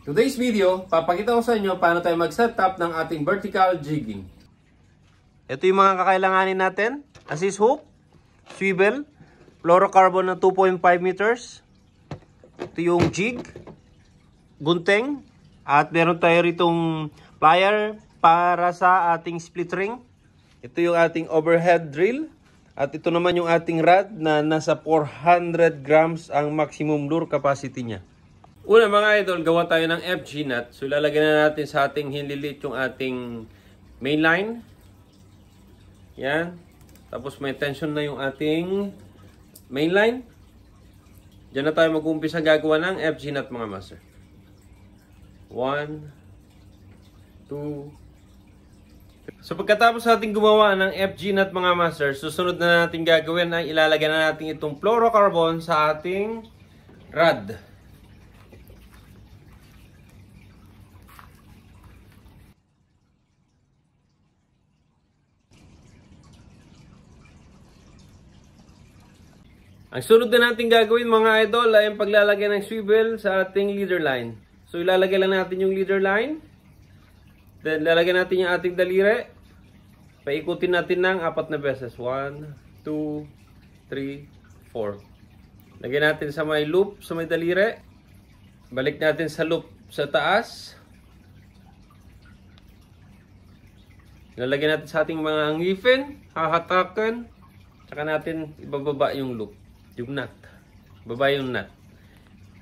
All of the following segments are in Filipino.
Today's video, papakita ko sa inyo paano tayo mag-setup ng ating vertical jigging. Ito yung mga kakailanganin natin. Assist hook, swivel, fluorocarbon na 2.5 meters. Ito yung jig, gunting, at meron tayo ritong plier para sa ating split ring. Ito yung ating overhead drill. At ito naman yung ating rod na nasa 400 grams ang maximum lure capacity niya. Una mga idol, gawa tayo ng FG nut. So ilalagay na natin sa ating hinlilit yung ating main line. Yan. Tapos may tension na yung ating main line. Diyan na tayo mag-uumpisa gagawa ng FG nut mga master. 1, 2. So pagkatapos natin gumawa ng FG nut mga master, susunod na natin gagawin ay ilalagay na natin itong fluorocarbon sa ating rod. Ang sunod na natin gagawin mga idol ay ang paglalagay ng swivel sa ating leader line. So ilalagay lang natin yung leader line. Then lalagyan natin yung ating daliri. Paikutin natin ng 4 na beses. 1, 2, 3, 4. Lagyan natin sa may loop sa may daliri. Balik natin sa loop sa taas. Lalagyan natin sa ating mga ngipin. Hahatakan. Tsaka natin ibababa yung loop. Yung nut. Baba yung nut.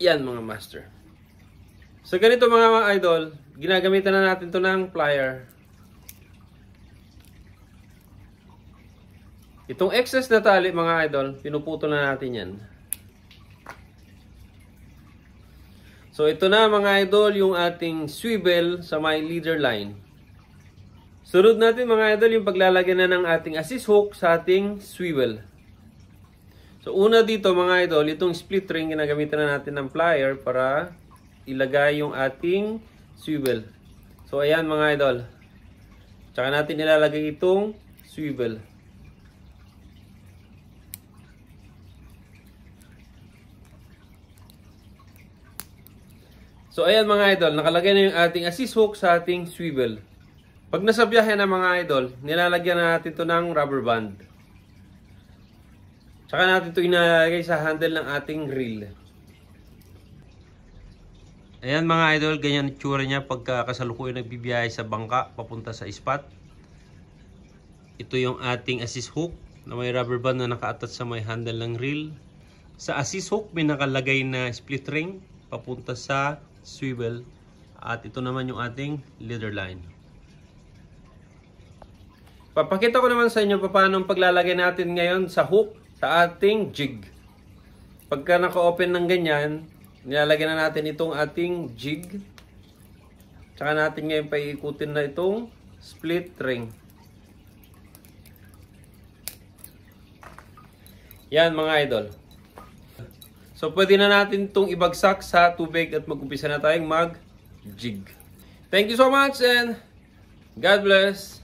Yan mga master. So ganito mga idol, ginagamitan na natin to ng plier. Itong excess na tali mga idol, pinuputol na natin yan. So ito na mga idol yung ating swivel sa my leader line. Sunod natin mga idol yung paglalagyan na ng ating assist hook sa ating swivel. So una dito mga idol, itong split ring ginagamitan na natin ng plier para ilagay yung ating swivel. So ayan mga idol. Tsaka natin ilalagay itong swivel. So ayan mga idol, nakalagay na yung ating assist hook sa ating swivel. Pag nasa biyahe na mga idol, nilalagyan na natin ito ng rubber band. Tsaka natin ito inalagay sa handle ng ating reel. Ayan mga idol, ganyan itsura niya pagka kasalukuyan nagbibiyahe sa bangka papunta sa spot. Ito yung ating assist hook na may rubber band na naka-attach sa may handle ng reel. Sa assist hook may nakalagay na split ring papunta sa swivel. At ito naman yung ating leader line. Papakita ko naman sa inyo paano paglalagay natin ngayon sa hook sa ating jig. Pagka naka-open ng ganyan, nilalagyan na natin itong ating jig. Tsaka natin ngayon paikutin na itong split ring. Yan mga idol. So pwede na natin itong ibagsak sa tubig at mag-umpisa na tayong mag-jig. Thank you so much and God bless.